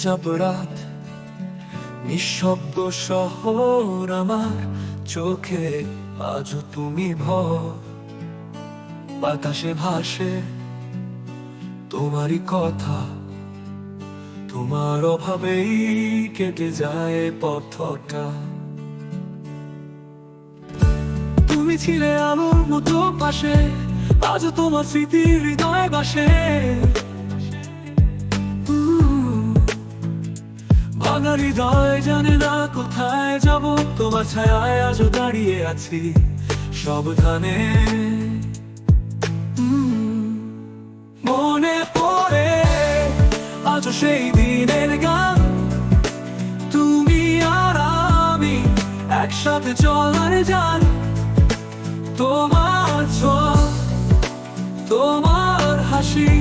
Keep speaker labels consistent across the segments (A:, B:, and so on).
A: চুপচাপ রাত, নিঃশব্দ শহর আমার চোখে, আজও তুমি ভর। বাতাসে ভাসে তোমারই কথা, তোমার অভাবেই কেটে যায় পথটা। তুমি ছিলে আলোর মতো পাশে, আজও তোমার স্মৃতি হৃদয় বাসে। ভাঙা হৃদয় জানে না কোথায় যাব, তোমার ছায়ায় আজও দাঁড়িয়ে আছি সাবধানে। মনে পড়ে আজও সেই দিনের গান, তুমি আর আমি একসাথে চলার যান। তোমার ছোঁয়া, তোমার হাসি,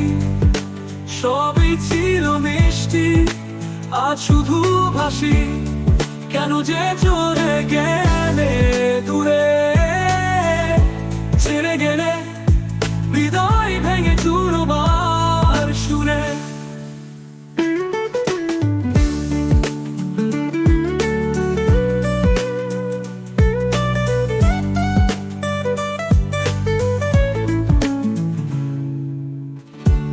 A: সবই ছিল মিষ্টি, আজ শুধু ভাসি। কেন যে চলে গেলে দূরে, ছেড়ে গেলে হৃদয় ভেঙে চুরমার শুনে।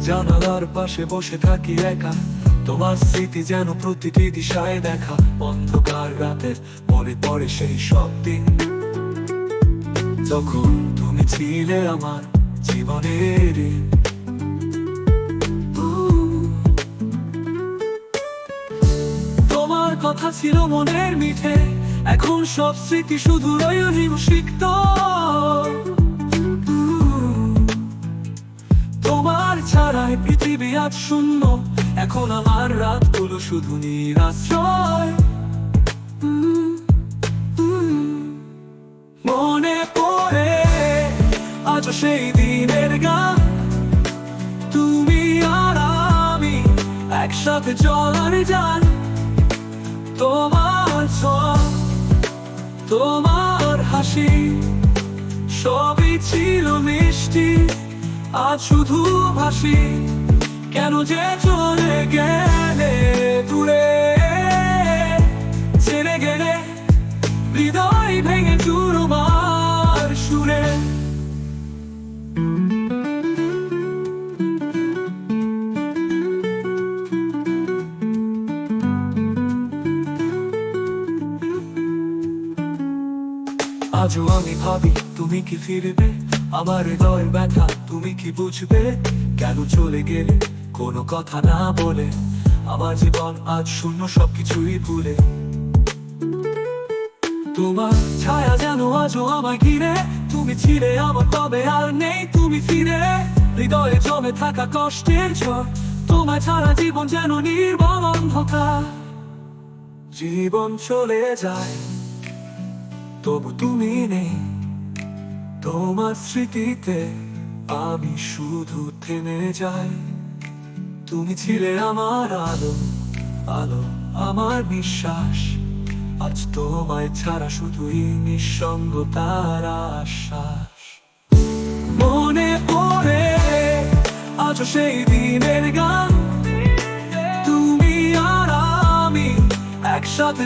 A: জানালার পাশে বসে থাকি একা, তোমার স্মৃতি যেন প্রতিটি দিশায় দেখা। অন্ধকার রাতের মনে পড়ে সেই সব দিন, যখন তুমি ছিলে আমার জীবনের। তোমার কথা ছিল মনের মিঠে, এখন সব স্মৃতি শুধু রয়ে নিঃসিক্ত। তোমার ছাড়াই পৃথিবী আজ শূন্য, এখন আমার রাতগুলো শুধু নিরাশ্রয়। মনে পড়ে আজও সেই দিনের গান, তুমি আর আমি একসাথে চলার যান। তোমার ছোঁয়া, তোমার হাসি, সবই ছিল মিষ্টি, আজ শুধু ভাসি। কেন যে চলে গেলে দূরে, ছেড়ে গেলে হৃদয় ভেঙে চুরমার সুরে। আজও আমি ভাবি তুমি কি ফিরবে, আমার হৃদয়ের ব্যথা তুমি কি বুঝবে। কেন চলে গেলে কোনো কথা না বলে, আমার জীবন আজ শূন্য সবকিছুই ভুলে। তোমার ছায়া যেন আজও আমায় ঘিরে, তুমি ছিলে আমার তবে আর নেই তুমি ফিরে। হৃদয়ে জমে থাকা কষ্টের ঝড়, তোমায় ছাড়া জীবন যেন নির্মম অন্ধকার। জীবন চলে যায় তবু তুমি নেই, তোমার স্মৃতিতে আমি শুধু থেমে যাই। তুমি ছিলে আমার আলো, আলো আমার বিশ্বাস, আজ তোমায় ছাড়া শুধুই নিঃসঙ্গতার আশ্বাস। মনে পড়ে আজও সেই দিনের গান, তুমি আর আমি একসাথে